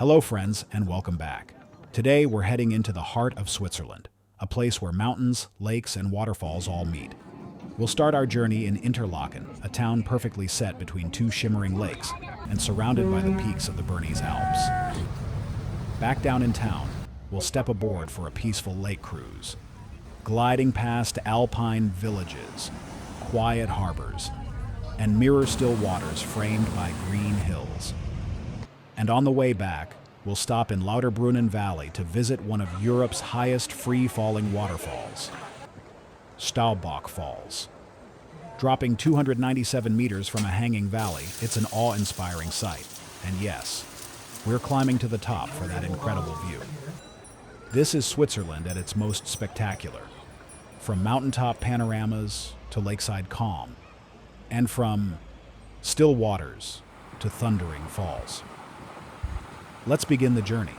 Hello friends, and welcome back. Today we're heading into the heart of Switzerland, a place where mountains, lakes, and waterfalls all meet. We'll start our journey in Interlaken, a town perfectly set between two shimmering lakes and surrounded by the peaks of the Bernese Alps. Back down in town, we'll step aboard for a peaceful lake cruise, gliding past Alpine villages, quiet harbors, and mirror-still waters framed by green hills. And on the way back, we'll stop in Lauterbrunnen Valley to visit one of Europe's highest free-falling waterfalls, Staubbach Falls. Dropping 297 meters from a hanging valley, it's an awe-inspiring sight. And yes, we're climbing to the top for that incredible view. This is Switzerland at its most spectacular. From mountaintop panoramas to lakeside calm, and from still waters to thundering falls. Let's begin the journey.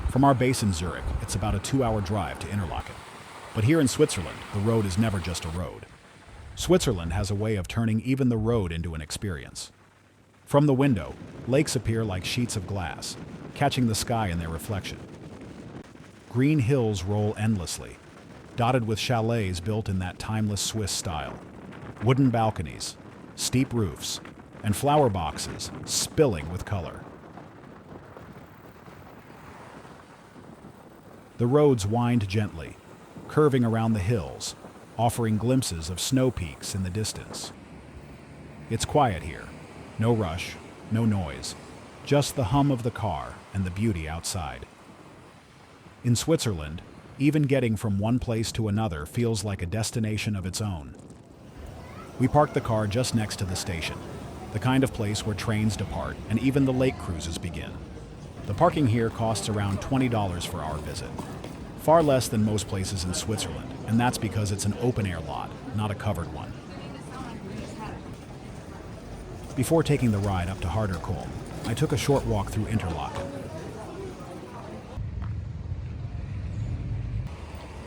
From our base in Zurich, it's about a 2-hour drive to Interlaken. But here in Switzerland, the road is never just a road. Switzerland has a way of turning even the road into an experience. From the window, lakes appear like sheets of glass, catching the sky in their reflection. Green hills roll endlessly, dotted with chalets built in that timeless Swiss style. Wooden balconies, steep roofs, and flower boxes spilling with color. The roads wind gently, curving around the hills, offering glimpses of snow peaks in the distance. It's quiet here. No rush, no noise, just the hum of the car and the beauty outside. In Switzerland, even getting from one place to another feels like a destination of its own. We parked the car just next to the station, the kind of place where trains depart and even the lake cruises begin. The parking here costs around $20 for our visit, far less than most places in Switzerland, and that's because it's an open-air lot, not a covered one. Before taking the ride up to Harder Kulm, I took a short walk through Interlaken.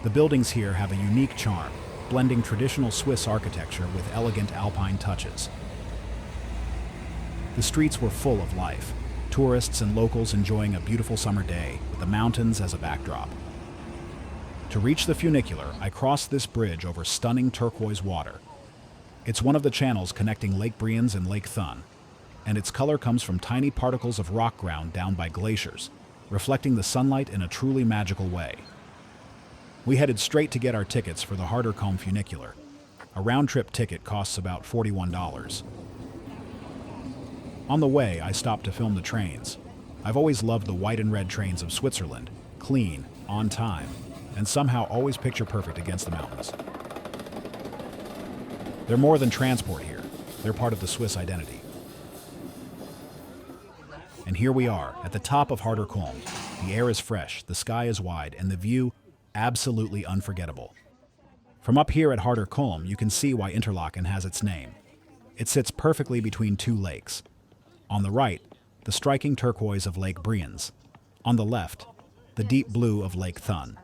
The buildings here have a unique charm, blending traditional Swiss architecture with elegant Alpine touches. The streets were full of life, tourists and locals enjoying a beautiful summer day with the mountains as a backdrop. To reach the funicular, I crossed this bridge over stunning turquoise water. It's one of the channels connecting Lake Brienz and Lake Thun, and its color comes from tiny particles of rock ground down by glaciers, reflecting the sunlight in a truly magical way. We headed straight to get our tickets for the Harder Kulm funicular. A round-trip ticket costs about $41. On the way, I stopped to film the trains. I've always loved the white and red trains of Switzerland, clean, on time, and somehow always picture perfect against the mountains. They're more than transport here. They're part of the Swiss identity. And here we are, at the top of Harder Kulm. The air is fresh, the sky is wide, and the view absolutely unforgettable. From up here at Harder Kulm, you can see why Interlaken has its name. It sits perfectly between two lakes. On the right, the striking turquoise of Lake Brienz. On the left, the deep blue of Lake Thun.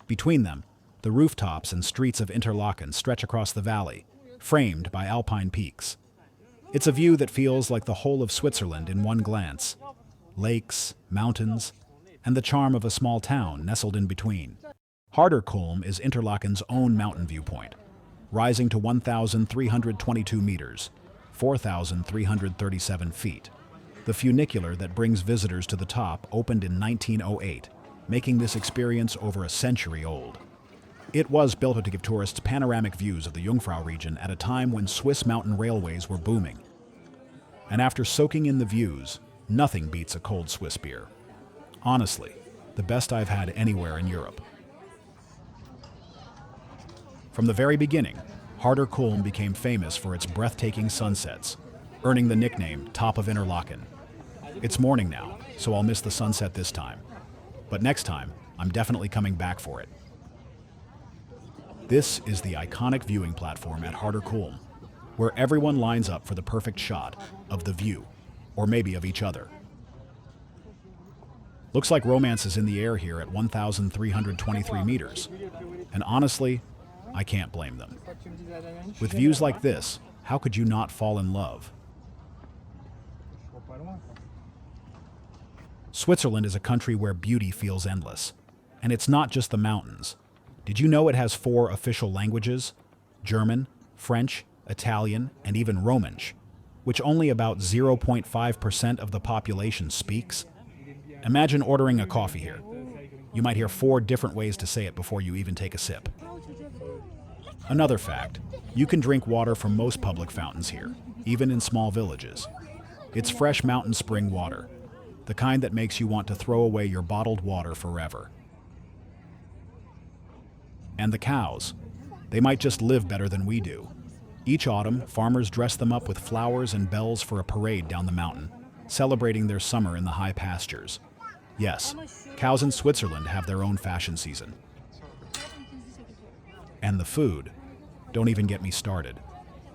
Between them, the rooftops and streets of Interlaken stretch across the valley, framed by Alpine peaks. It's a view that feels like the whole of Switzerland in one glance. Lakes, mountains, and the charm of a small town nestled in between. Harder Kulm is Interlaken's own mountain viewpoint, rising to 1,322 meters, 4,337 feet. The funicular that brings visitors to the top opened in 1908, making this experience over a century old. It was built to give tourists panoramic views of the Jungfrau region at a time when Swiss mountain railways were booming. And after soaking in the views, nothing beats a cold Swiss beer. Honestly, the best I've had anywhere in Europe. From the very beginning, Harder Kulm became famous for its breathtaking sunsets, earning the nickname Top of Interlaken. It's morning now, so I'll miss the sunset this time. But next time, I'm definitely coming back for it. This is the iconic viewing platform at Harder Kulm, where everyone lines up for the perfect shot of the view, or maybe of each other. Looks like romance is in the air here at 1,323 meters. And honestly, I can't blame them. With views like this, how could you not fall in love? Switzerland is a country where beauty feels endless. And it's not just the mountains. Did you know it has 4 official languages? German, French, Italian, and even Romansh, which only about 0.5% of the population speaks? Imagine ordering a coffee here. You might hear 4 different ways to say it before you even take a sip. Another fact, you can drink water from most public fountains here, even in small villages. It's fresh mountain spring water, the kind that makes you want to throw away your bottled water forever. And the cows, they might just live better than we do. Each autumn, farmers dress them up with flowers and bells for a parade down the mountain, celebrating their summer in the high pastures. Yes, cows in Switzerland have their own fashion season. And the food. Don't even get me started.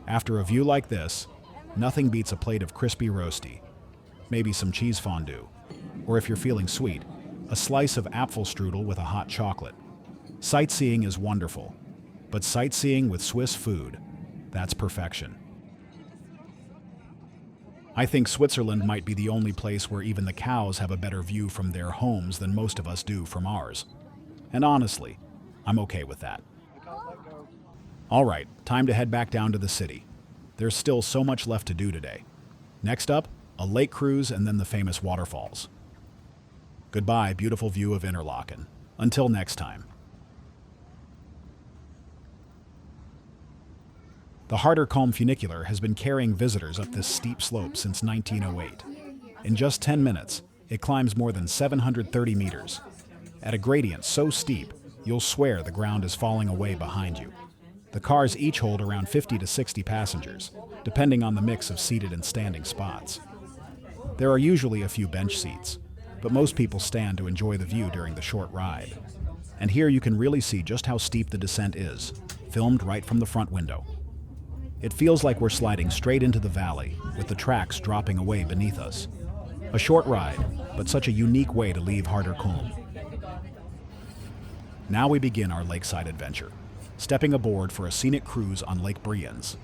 After a view like this, nothing beats a plate of crispy roasty, maybe some cheese fondue, or if you're feeling sweet, a slice of Apfelstrudel with a hot chocolate. Sightseeing is wonderful, but sightseeing with Swiss food, that's perfection. I think Switzerland might be the only place where even the cows have a better view from their homes than most of us do from ours. And honestly, I'm okay with that. All right, time to head back down to the city. There's still so much left to do today. Next up, a lake cruise and then the famous waterfalls. Goodbye, beautiful view of Interlaken. Until next time. The Harder Kulm funicular has been carrying visitors up this steep slope since 1908. In just 10 minutes, it climbs more than 730 meters. At a gradient so steep, you'll swear the ground is falling away behind you. The cars each hold around 50 to 60 passengers, depending on the mix of seated and standing spots. There are usually a few bench seats, but most people stand to enjoy the view during the short ride. And here you can really see just how steep the descent is, filmed right from the front window. It feels like we're sliding straight into the valley, with the tracks dropping away beneath us. A short ride, but such a unique way to leave Harder Kulm. Now we begin our lakeside adventure, stepping aboard for a scenic cruise on Lake Brienz.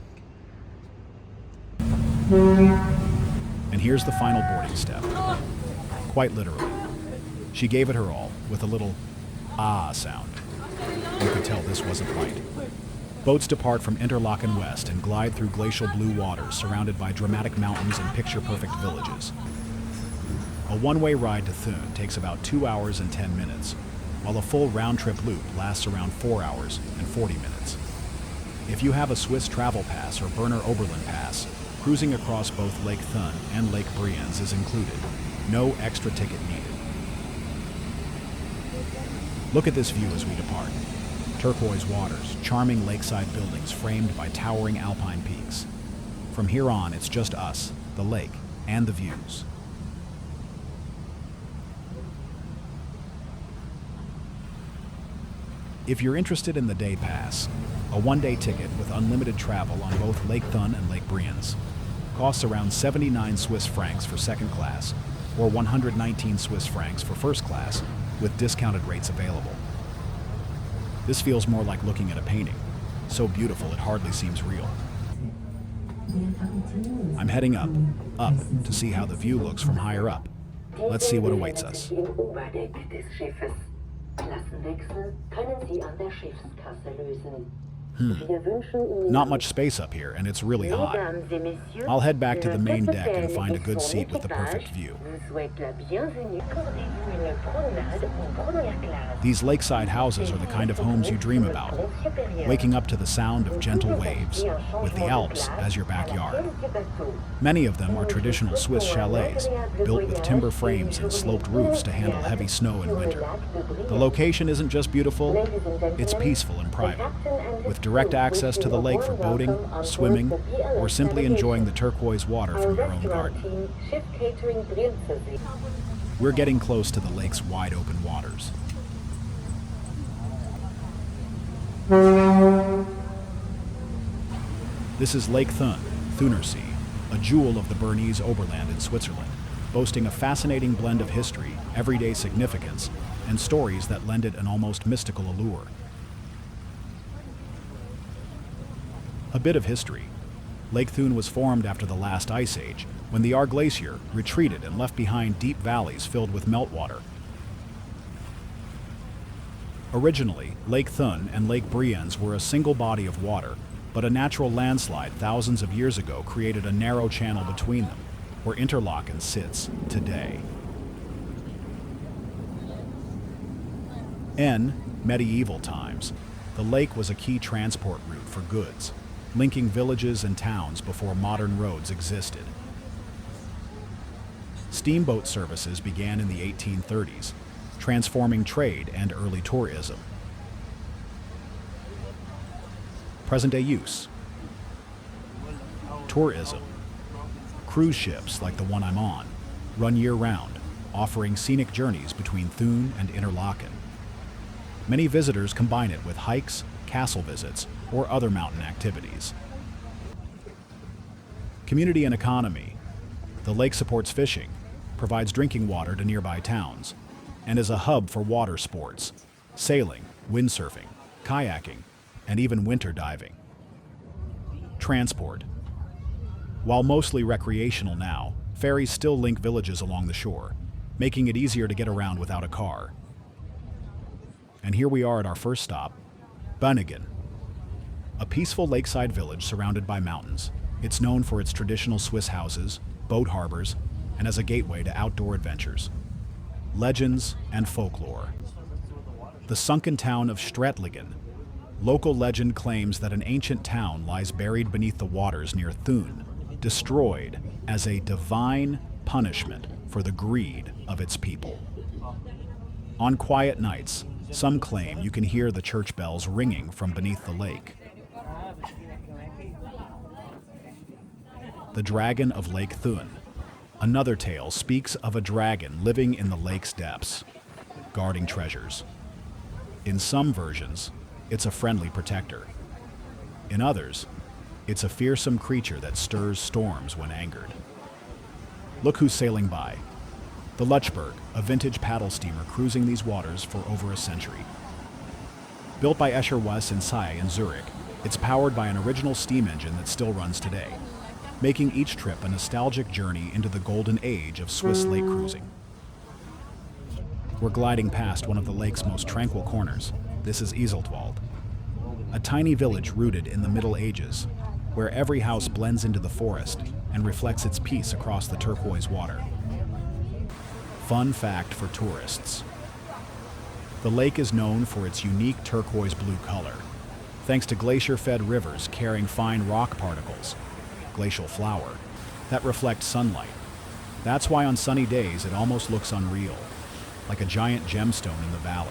And here's the final boarding step. Quite literally. She gave it her all, with a little ah sound. You could tell this wasn't light. Boats depart from Interlaken West and glide through glacial blue waters surrounded by dramatic mountains and picture-perfect villages. A one-way ride to Thun takes about 2 hours and 10 minutes, while a full round-trip loop lasts around 4 hours and 40 minutes. If you have a Swiss travel pass or Berner Oberland pass, cruising across both Lake Thun and Lake Brienz is included. No extra ticket needed. Look at this view as we depart. Turquoise waters, charming lakeside buildings framed by towering Alpine peaks. From here on, it's just us, the lake, and the views. If you're interested in the day pass, a one-day ticket with unlimited travel on both Lake Thun and Lake Brienz costs around 79 Swiss francs for second class or 119 Swiss francs for first class, with discounted rates available. This feels more like looking at a painting, so beautiful it hardly seems real. I'm heading up to see how the view looks from higher up. Let's see what awaits us. Not much space up here, and it's really hot. I'll head back to the main deck and find a good seat with the perfect view. These lakeside houses are the kind of homes you dream about, waking up to the sound of gentle waves, with the Alps as your backyard. Many of them are traditional Swiss chalets, built with timber frames and sloped roofs to handle heavy snow in winter. The location isn't just beautiful, it's peaceful and private, with direct access to the lake for boating, swimming, or simply enjoying the turquoise water from your own garden. We're getting close to the lake's wide open waters. This is Lake Thun, Thunersee, a jewel of the Bernese Oberland in Switzerland, boasting a fascinating blend of history, everyday significance, and stories that lend it an almost mystical allure. A bit of history. Lake Thun was formed after the last ice age, when the Ar Glacier retreated and left behind deep valleys filled with meltwater. Originally, Lake Thun and Lake Brienz were a single body of water, but a natural landslide thousands of years ago created a narrow channel between them, where Interlaken sits today. In medieval times, the lake was a key transport route for goods, linking villages and towns before modern roads existed. Steamboat services began in the 1830s, transforming trade and early tourism. Present-day use. Tourism. Cruise ships like the one I'm on run year-round, offering scenic journeys between Thun and Interlaken. Many visitors combine it with hikes, castle visits, or other mountain activities. Community and economy. The lake supports fishing, provides drinking water to nearby towns, and is a hub for water sports, sailing, windsurfing, kayaking, and even winter diving. Transport. While mostly recreational now, ferries still link villages along the shore, making it easier to get around without a car. And here we are at our first stop, Bönigen, a peaceful lakeside village surrounded by mountains. It's known for its traditional Swiss houses, boat harbors, and as a gateway to outdoor adventures. Legends and folklore. The sunken town of Strettlingen. Local legend claims that an ancient town lies buried beneath the waters near Thun, destroyed as a divine punishment for the greed of its people. On quiet nights, some claim you can hear the church bells ringing from beneath the lake. The Dragon of Lake Thun. Another tale speaks of a dragon living in the lake's depths, guarding treasures. In some versions, it's a friendly protector. In others, it's a fearsome creature that stirs storms when angered. Look who's sailing by. The Lötschberg, a vintage paddle steamer cruising these waters for over a century. Built by Escher Wyss and Say in Zurich, it's powered by an original steam engine that still runs today, making each trip a nostalgic journey into the golden age of Swiss lake cruising. We're gliding past one of the lake's most tranquil corners. This is Iseltwald, a tiny village rooted in the Middle Ages, where every house blends into the forest and reflects its peace across the turquoise water. Fun fact for tourists. The lake is known for its unique turquoise blue color, thanks to glacier-fed rivers carrying fine rock particles, glacial flour, that reflect sunlight. That's why on sunny days it almost looks unreal, like a giant gemstone in the valley.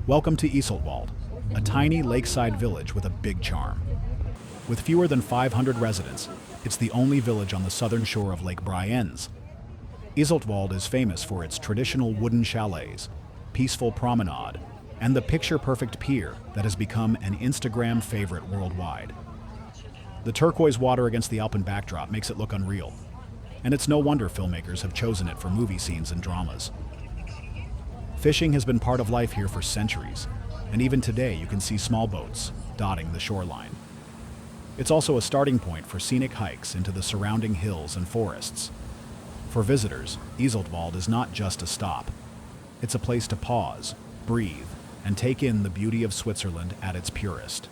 Welcome to Iseltwald, a tiny lakeside village with a big charm. With fewer than 500 residents, it's the only village on the southern shore of Lake Brienz. Iseltwald is famous for its traditional wooden chalets, peaceful promenade, and the picture-perfect pier that has become an Instagram favorite worldwide. The turquoise water against the Alpine backdrop makes it look unreal, and it's no wonder filmmakers have chosen it for movie scenes and dramas. Fishing has been part of life here for centuries, and even today you can see small boats dotting the shoreline. It's also a starting point for scenic hikes into the surrounding hills and forests. For visitors, Iseltwald is not just a stop. It's a place to pause, breathe, and take in the beauty of Switzerland at its purest.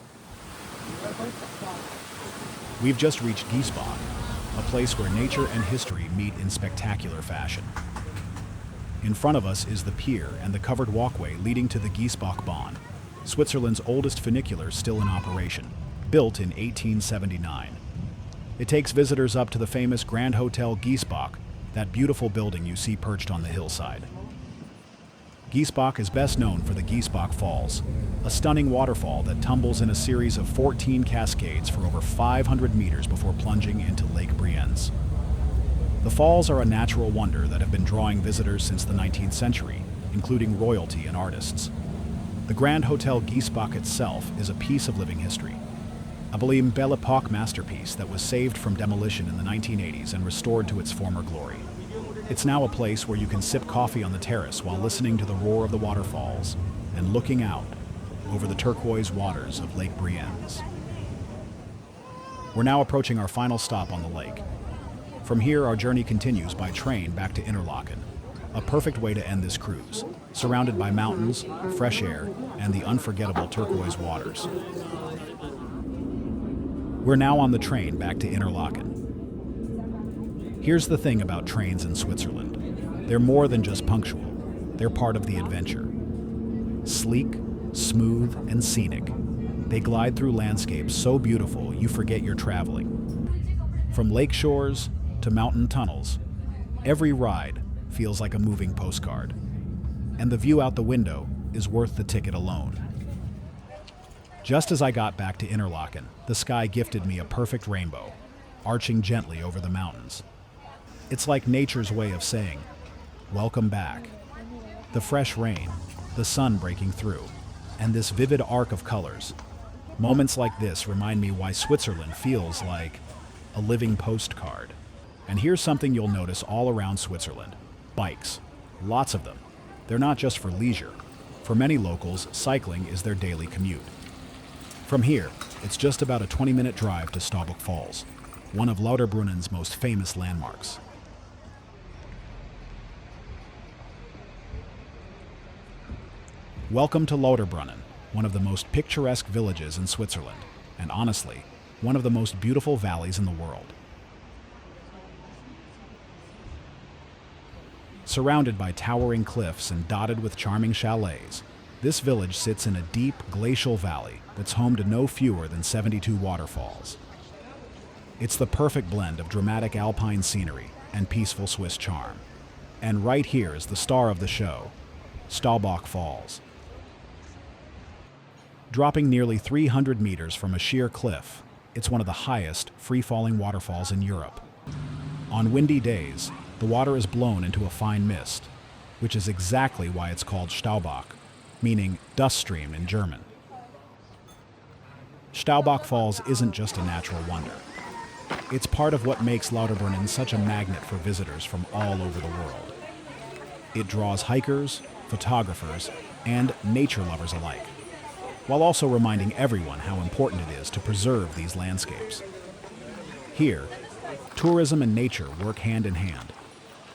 We've just reached Giessbach, a place where nature and history meet in spectacular fashion. In front of us is the pier and the covered walkway leading to the Giessbach Bahn, Switzerland's oldest funicular still in operation, built in 1879. It takes visitors up to the famous Grand Hotel Giessbach, that beautiful building you see perched on the hillside. Giessbach is best known for the Giessbach Falls, a stunning waterfall that tumbles in a series of 14 cascades for over 500 meters before plunging into Lake Brienz. The falls are a natural wonder that have been drawing visitors since the 19th century, including royalty and artists. The Grand Hotel Giessbach itself is a piece of living history, a Belle Epoque masterpiece that was saved from demolition in the 1980s and restored to its former glory. It's now a place where you can sip coffee on the terrace while listening to the roar of the waterfalls and looking out over the turquoise waters of Lake Brienz. We're now approaching our final stop on the lake. From here, our journey continues by train back to Interlaken, a perfect way to end this cruise, surrounded by mountains, fresh air, and the unforgettable turquoise waters. We're now on the train back to Interlaken. Here's the thing about trains in Switzerland. They're more than just punctual. They're part of the adventure. Sleek, smooth, and scenic, they glide through landscapes so beautiful you forget you're traveling. From lake shores to mountain tunnels, every ride feels like a moving postcard. And the view out the window is worth the ticket alone. Just as I got back to Interlaken, the sky gifted me a perfect rainbow, arching gently over the mountains. It's like nature's way of saying, welcome back. The fresh rain, the sun breaking through, and this vivid arc of colors. Moments like this remind me why Switzerland feels like a living postcard. And here's something you'll notice all around Switzerland. Bikes. Lots of them. They're not just for leisure. For many locals, cycling is their daily commute. From here, it's just about a 20-minute drive to Staubbach Falls, one of Lauterbrunnen's most famous landmarks. Welcome to Lauterbrunnen, one of the most picturesque villages in Switzerland, and honestly, one of the most beautiful valleys in the world. Surrounded by towering cliffs and dotted with charming chalets, this village sits in a deep glacial valley that's home to no fewer than 72 waterfalls. It's the perfect blend of dramatic Alpine scenery and peaceful Swiss charm. And right here is the star of the show, Staubbach Falls. Dropping nearly 300 meters from a sheer cliff, it's one of the highest free-falling waterfalls in Europe. On windy days, the water is blown into a fine mist, which is exactly why it's called Staubbach, meaning dust stream in German. Staubbach Falls isn't just a natural wonder. It's part of what makes Lauterbrunnen such a magnet for visitors from all over the world. It draws hikers, photographers, and nature lovers alike, while also reminding everyone how important it is to preserve these landscapes. Here, tourism and nature work hand in hand.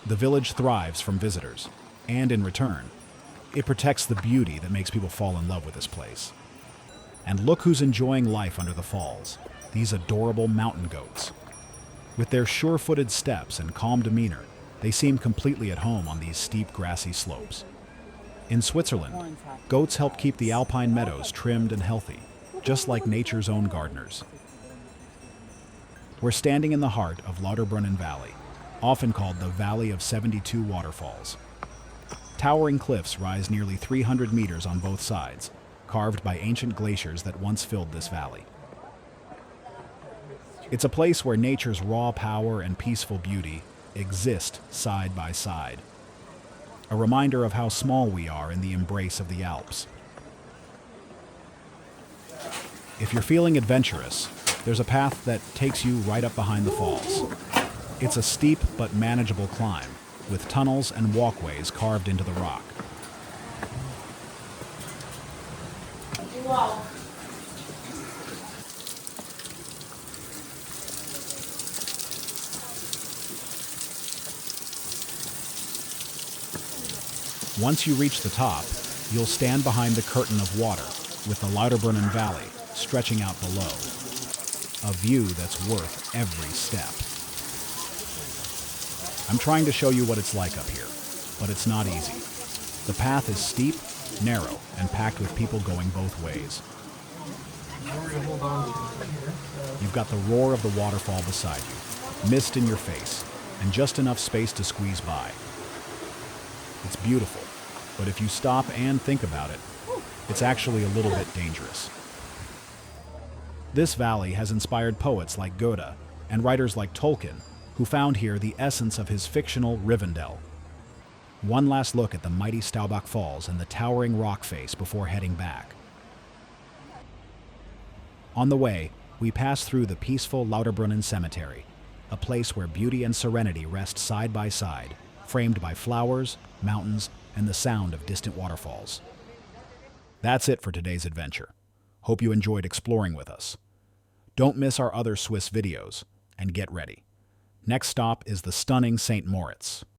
The village thrives from visitors, and in return, it protects the beauty that makes people fall in love with this place. And look who's enjoying life under the falls, these adorable mountain goats. With their sure-footed steps and calm demeanor, they seem completely at home on these steep, grassy slopes. In Switzerland, goats help keep the Alpine meadows trimmed and healthy, just like nature's own gardeners. We're standing in the heart of Lauterbrunnen Valley, often called the Valley of 72 Waterfalls. Towering cliffs rise nearly 300 meters on both sides, carved by ancient glaciers that once filled this valley. It's a place where nature's raw power and peaceful beauty exist side by side. A reminder of how small we are in the embrace of the Alps. If you're feeling adventurous, there's a path that takes you right up behind the falls. It's a steep but manageable climb, with tunnels and walkways carved into the rock. Wow. Once you reach the top, you'll stand behind the curtain of water, with the Lauterbrunnen Valley stretching out below. A view that's worth every step. I'm trying to show you what it's like up here, but it's not easy. The path is steep, narrow, and packed with people going both ways. You've got the roar of the waterfall beside you, mist in your face, and just enough space to squeeze by. It's beautiful, but if you stop and think about it, it's actually a little bit dangerous. This valley has inspired poets like Goethe and writers like Tolkien, who found here the essence of his fictional Rivendell. One last look at the mighty Staubbach Falls and the towering rock face before heading back. On the way, we pass through the peaceful Lauterbrunnen Cemetery, a place where beauty and serenity rest side by side, framed by flowers, mountains, and the sound of distant waterfalls. That's it for today's adventure. Hope you enjoyed exploring with us. Don't miss our other Swiss videos, and get ready. Next stop is the stunning St. Moritz.